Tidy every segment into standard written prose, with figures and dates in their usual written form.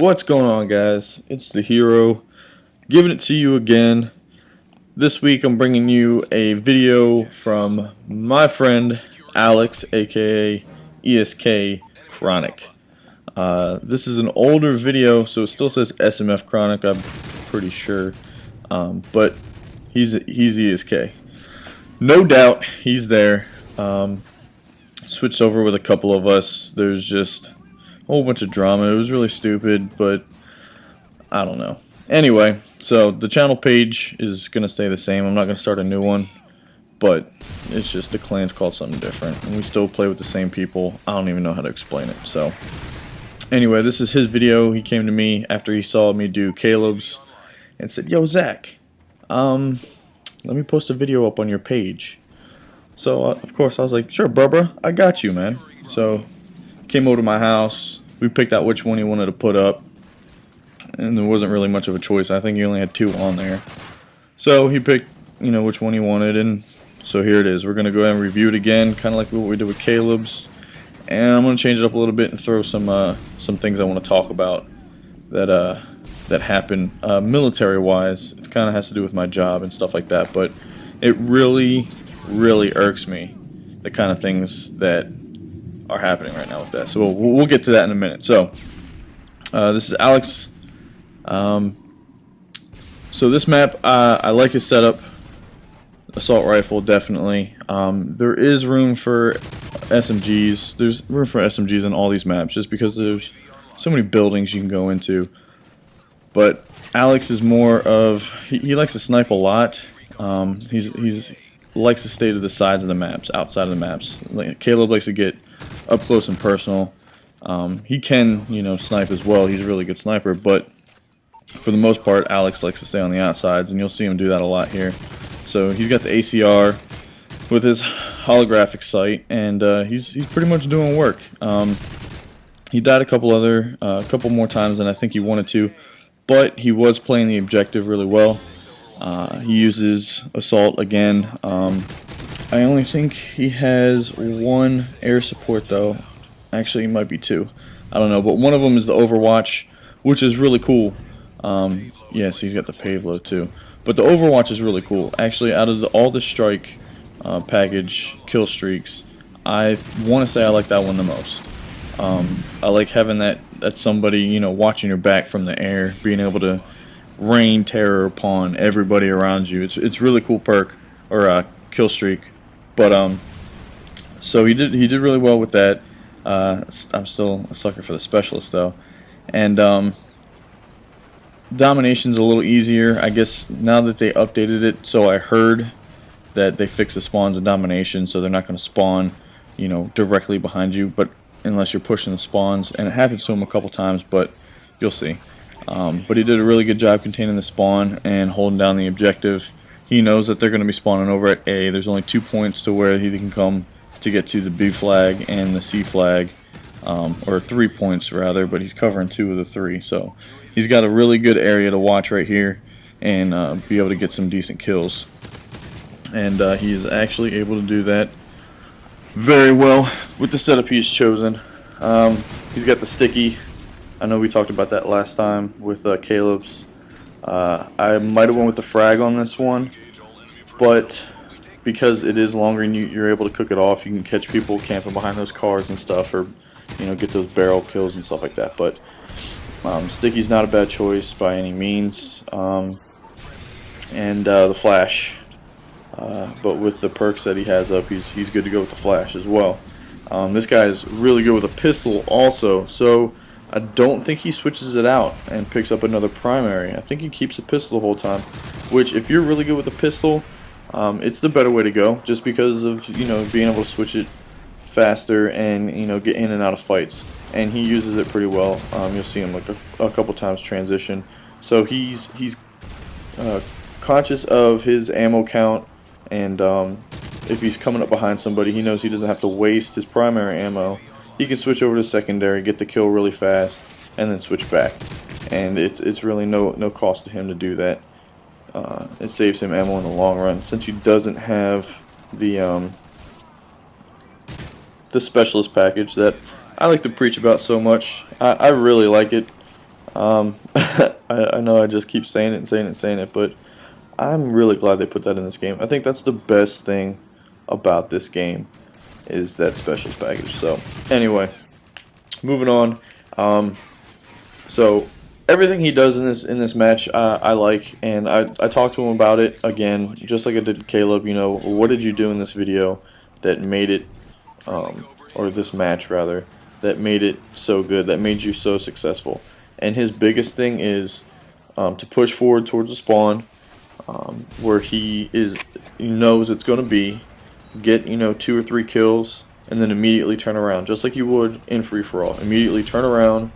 What's going on, guys? It's the hero giving it to you again. This week I'm bringing you a video from my friend Alex, aka ESK Chronic. This is an older video, so it still says SMF Chronic, I'm pretty sure, but he's ESK. No doubt he's there. Switched over with a couple of us. There's just a whole bunch of drama. It was really stupid, but I don't know. Anyway, so the channel page is going to stay the same. I'm not going to start a new one, but it's just the clan's called something different, and we still play with the same people. I don't even know how to explain it. So anyway, this is his video. He came to me after he saw me do Caleb's and said, "Yo, Zach, let me post a video up on your page." So of course I was like, "Sure, Barbara, I got you, man." So came over to my house. We picked out which one he wanted to put up, and there wasn't really much of a choice. I think he only had 2 on there. So he picked, which one he wanted, and so here it is. We're gonna go ahead and review it again, kind of like what we did with Caleb's, and I'm gonna change it up a little bit and throw some things I want to talk about that happen military-wise. It kind of has to do with my job and stuff like that, but it really irks me, the kind of things that are happening right now with that. So we'll get to that in a minute. So this is Alex. So this map, I like his setup. Assault rifle, definitely. There is room for SMGs. There's room for SMGs in all these maps, just because there's so many buildings you can go into. But Alex is more of, he likes to snipe a lot. He's likes to stay to the sides of the maps, outside of the maps. Like, Caleb likes to get up close and personal. He can, snipe as well. He's a really good sniper, but for the most part, Alex likes to stay on the outsides, and you'll see him do that a lot here. So he's got the ACR with his holographic sight, and he's pretty much doing work. He died a couple more times than I think he wanted to, but he was playing the objective really well. He uses assault again. I only think he has 1 air support though. Actually, it might be 2. I don't know, but one of them is the Overwatch, which is really cool. Yes, he's got the Pavlo too. But the Overwatch is really cool. Actually, out of all the strike package kill streaks, I want to say I like that one the most. I like having that somebody, watching your back from the air, being able to rain terror upon everybody around you. It's really cool perk, or kill streak. But so he did really well with that. I'm still a sucker for the specialist though, and domination's a little easier, I guess, now that they updated it. So I heard that they fixed the spawns in domination, so they're not going to spawn, directly behind you, but unless you're pushing the spawns, and it happens to him a couple times, but you'll see. But he did a really good job containing the spawn and holding down the objective. He knows that they're going to be spawning over at A. There's only 2 points to where he can come to get to the B flag and the C flag, or 3 points rather, but he's covering 2 of the 3. So he's got a really good area to watch right here and be able to get some decent kills. And he's actually able to do that very well with the setup he's chosen. He's got the sticky. I know we talked about that last time with Caleb's. I might have went with the frag on this one, but because it is longer and you're able to cook it off, you can catch people camping behind those cars and stuff, or get those barrel kills and stuff like that. But sticky's not a bad choice by any means, and the flash. But with the perks that he has up, he's good to go with the flash as well. This guy is really good with a pistol also, so I don't think he switches it out and picks up another primary. I think he keeps a pistol the whole time, which, if you're really good with a pistol, it's the better way to go, just because of being able to switch it faster and get in and out of fights. And he uses it pretty well. You'll see him like a couple times transition. So he's conscious of his ammo count, and if he's coming up behind somebody, he knows he doesn't have to waste his primary ammo. He can switch over to secondary, get the kill really fast, and then switch back. And it's really no cost to him to do that. It saves him ammo in the long run, since he doesn't have the specialist package that I like to preach about so much. I really like it. I know I just keep saying it and saying it and saying it, but I'm really glad they put that in this game. I think that's the best thing about this game is that specials package. So anyway, moving on. So everything he does in this match, I like, and I talked to him about it again, just like I did Caleb. You know, what did you do in this video that made it, or this match rather, that made it so good, that made you so successful? And his biggest thing is to push forward towards the spawn, where he knows it's going to be, get 2 or 3 kills, and then immediately turn around, just like you would in free for all. Immediately turn around,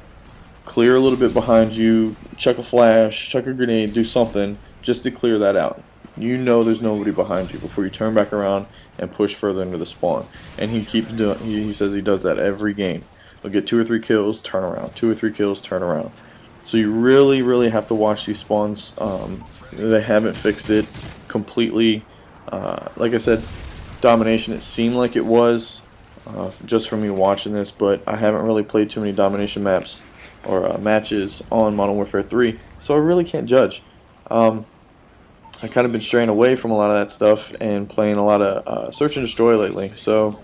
clear a little bit behind you, chuck a flash, chuck a grenade, do something just to clear that out. You know there's nobody behind you before you turn back around and push further into the spawn. And he keeps doing. He says he does that every game. He'll get 2 or 3 kills, turn around. 2 or 3 kills, turn around. So you really, really have to watch these spawns. They haven't fixed it completely. Like I said, domination. It seemed like it was just from me watching this, but I haven't really played too many domination maps or matches on Modern Warfare 3, so I really can't judge. I've kind of been straying away from a lot of that stuff and playing a lot of Search and Destroy lately, so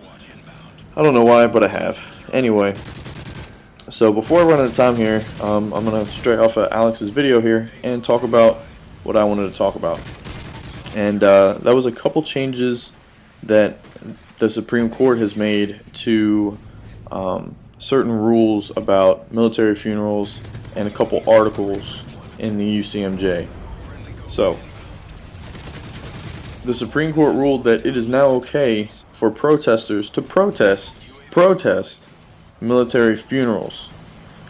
I don't know why, but I have. Anyway, so before I run out of time here, I'm going to stray off of Alex's video here and talk about what I wanted to talk about. And that was a couple changes that the Supreme Court has made to certain rules about military funerals and a couple articles in the UCMJ. So, the Supreme Court ruled that it is now okay for protesters to protest military funerals.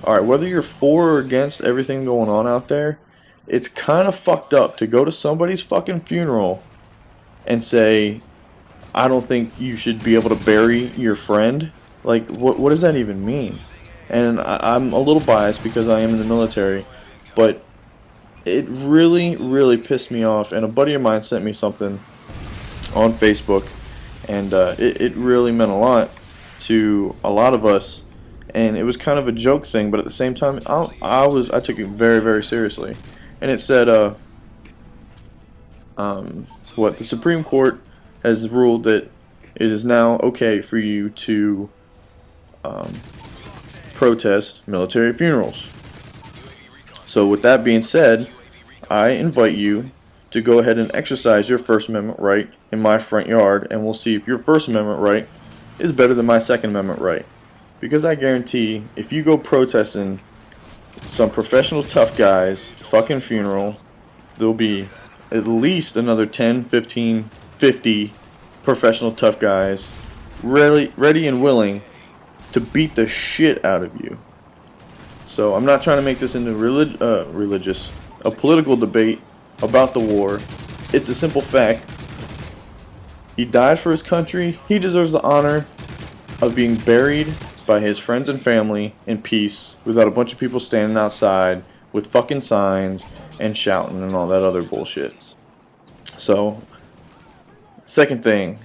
Alright, whether you're for or against everything going on out there, it's kind of fucked up to go to somebody's fucking funeral and say, I don't think you should be able to bury your friend. Like, what does that even mean? And I'm a little biased because I am in the military, but it really, really pissed me off. And a buddy of mine sent me something on Facebook, and it really meant a lot to a lot of us. And it was kind of a joke thing, but at the same time, I took it very, very seriously. And it said, the Supreme Court has ruled that it is now okay for you to protest military funerals. So with that being said, I invite you to go ahead and exercise your First Amendment right in my front yard, and we'll see if your First Amendment right is better than my Second Amendment right. Because I guarantee, if you go protesting some professional tough guys' fucking funeral, there'll be at least another 10, 15, 50 professional tough guys ready and willing to beat the shit out of you. So I'm not trying to make this into a political debate about the war. It's a simple fact. He died for his country. He deserves the honor of being buried by his friends and family in peace without a bunch of people standing outside with fucking signs and shouting and all that other bullshit. So, second thing,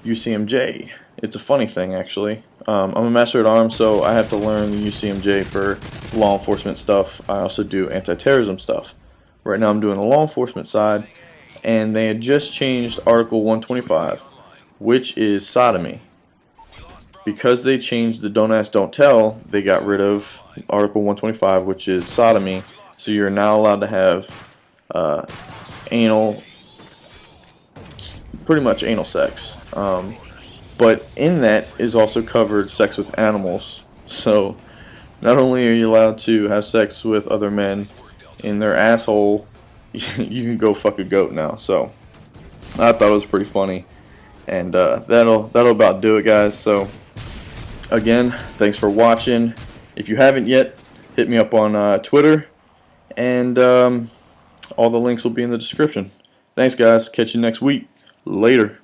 UCMJ. It's a funny thing, actually. I'm a master at arms, so I have to learn the UCMJ for law enforcement stuff. I also do anti-terrorism stuff. Right now I'm doing the law enforcement side, and they had just changed Article 125, which is sodomy. Because they changed the don't ask, don't tell, they got rid of Article 125, which is sodomy, so you're now allowed to have pretty much anal sex. But in that is also covered sex with animals. So not only are you allowed to have sex with other men in their asshole, you can go fuck a goat now. So I thought it was pretty funny. And that'll about do it, guys. So again, thanks for watching. If you haven't yet, hit me up on Twitter, and all the links will be in the description. Thanks, guys. Catch you next week. Later.